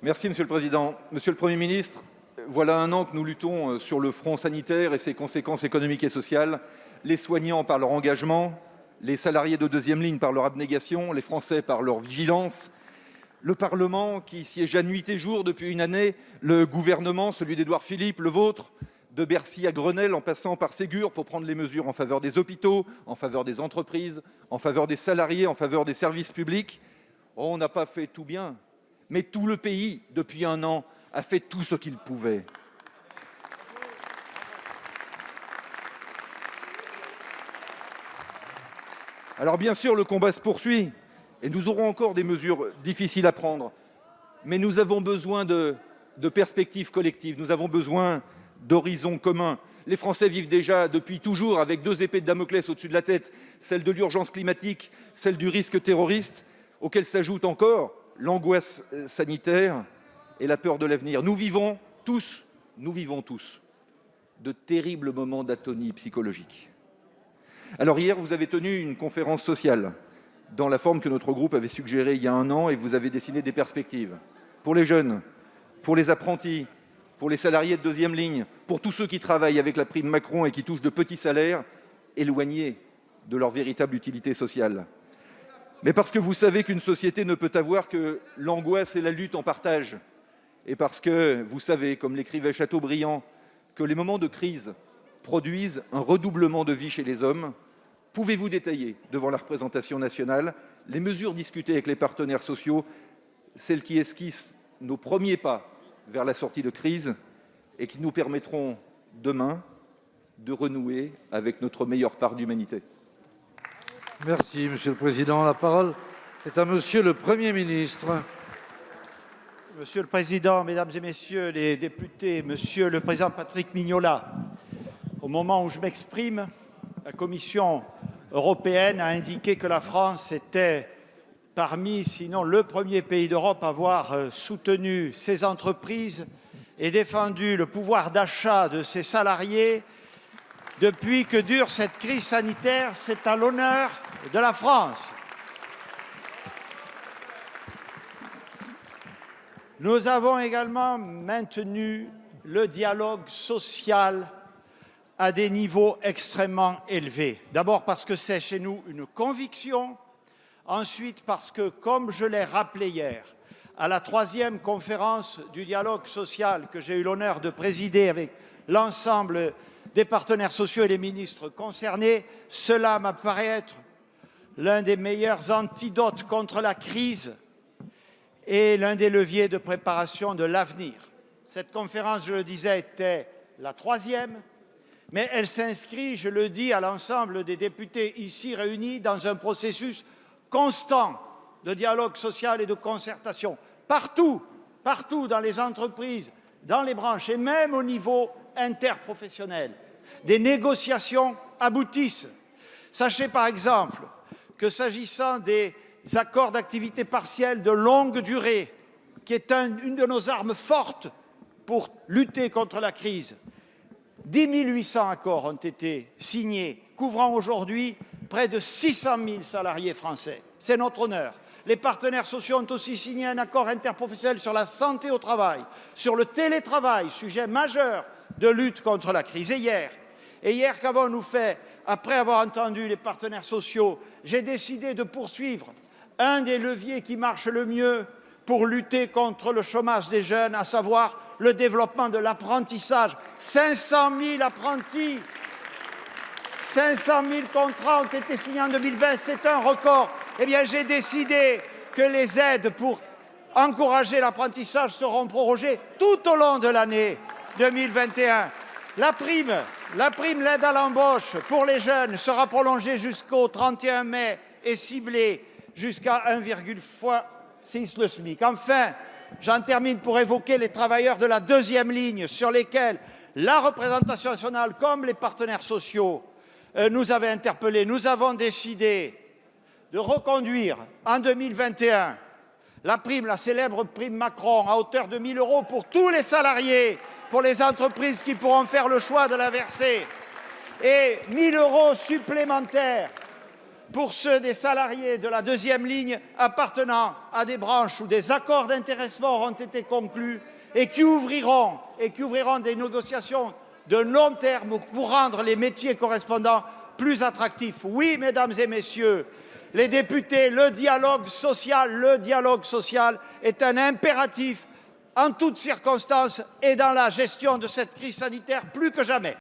Merci, Monsieur le Président. Monsieur le Premier ministre, voilà un an que nous luttons sur le front sanitaire et ses conséquences économiques et sociales, les soignants par leur engagement, les salariés de deuxième ligne par leur abnégation, les Français par leur vigilance, le Parlement qui siège à nuit et jour depuis une année, le gouvernement, celui d'Édouard Philippe, le vôtre, de Bercy à Grenelle en passant par Ségur pour prendre les mesures en faveur des hôpitaux, en faveur des entreprises, en faveur des salariés, en faveur des services publics. On n'a pas fait tout bien, mais tout le pays, depuis un an, a fait tout ce qu'il pouvait. Alors bien sûr, le combat se poursuit et nous aurons encore des mesures difficiles à prendre. Mais nous avons besoin de perspectives collectives, nous avons besoin d'horizons communs. Les Français vivent déjà depuis toujours avec deux épées de Damoclès au-dessus de la tête, celle de l'urgence climatique, celle du risque terroriste, auquel s'ajoute encore l'angoisse sanitaire et la peur de l'avenir. Nous vivons tous de terribles moments d'atonie psychologique. Alors hier, vous avez tenu une conférence sociale dans la forme que notre groupe avait suggérée il y a un an et vous avez dessiné des perspectives pour les jeunes, pour les apprentis, pour les salariés de deuxième ligne, pour tous ceux qui travaillent avec la prime Macron et qui touchent de petits salaires éloignés de leur véritable utilité sociale. Mais parce que vous savez qu'une société ne peut avoir que l'angoisse et la lutte en partage, et parce que vous savez, comme l'écrivait Chateaubriand, que les moments de crise produisent un redoublement de vie chez les hommes, pouvez-vous détailler devant la représentation nationale les mesures discutées avec les partenaires sociaux, celles qui esquissent nos premiers pas vers la sortie de crise et qui nous permettront demain de renouer avec notre meilleure part d'humanité? Merci, Monsieur le Président. La parole est à Monsieur le Premier ministre. Monsieur le Président, Mesdames et Messieurs les députés, Monsieur le Président Patrick Mignola, au moment où je m'exprime, la Commission européenne a indiqué que la France était parmi, sinon le premier pays d'Europe à avoir soutenu ses entreprises et défendu le pouvoir d'achat de ses salariés. Depuis que dure cette crise sanitaire, c'est à l'honneur de la France. Nous avons également maintenu le dialogue social à des niveaux extrêmement élevés. D'abord parce que c'est chez nous une conviction, ensuite parce que, comme je l'ai rappelé hier, à la 3e conférence du dialogue social que j'ai eu l'honneur de présider avec l'ensemble des partenaires sociaux et des ministres concernés, cela m'apparaît être l'un des meilleurs antidotes contre la crise et l'un des leviers de préparation de l'avenir. Cette conférence, je le disais, était la 3e, mais elle s'inscrit, je le dis à l'ensemble des députés ici réunis, dans un processus constant de dialogue social et de concertation. Partout dans les entreprises, dans les branches et même au niveau interprofessionnel, des négociations aboutissent. Sachez par exemple que s'agissant des accords d'activité partielle de longue durée, qui est une de nos armes fortes pour lutter contre la crise, 10 800 accords ont été signés, couvrant aujourd'hui près de 600 000 salariés français. C'est notre honneur. Les partenaires sociaux ont aussi signé un accord interprofessionnel sur la santé au travail, sur le télétravail, sujet majeur de lutte contre la crise. Et hier, qu'avons-nous fait? Après avoir entendu les partenaires sociaux, j'ai décidé de poursuivre un des leviers qui marche le mieux pour lutter contre le chômage des jeunes, à savoir le développement de l'apprentissage. 500 000 apprentis, 500 000 contrats ont été signés en 2020, c'est un record. Eh bien, j'ai décidé que les aides pour encourager l'apprentissage seront prorogées tout au long de l'année 2021. La prime, l'aide à l'embauche pour les jeunes sera prolongée jusqu'au 31 mai et ciblée jusqu'à 1,6 le SMIC. Enfin, j'en termine pour évoquer les travailleurs de la deuxième ligne sur lesquels la représentation nationale comme les partenaires sociaux nous avaient interpellés. Nous avons décidé de reconduire en 2021 la célèbre prime Macron à hauteur de 1 000 € pour tous les salariés, pour les entreprises qui pourront faire le choix de la verser, et 1 000 € supplémentaires pour ceux des salariés de la deuxième ligne appartenant à des branches où des accords d'intéressement ont été conclus et qui ouvriront des négociations de long terme pour rendre les métiers correspondants plus attractifs. Oui, mesdames et messieurs les députés, le dialogue social est un impératif en toutes circonstances et dans la gestion de cette crise sanitaire plus que jamais.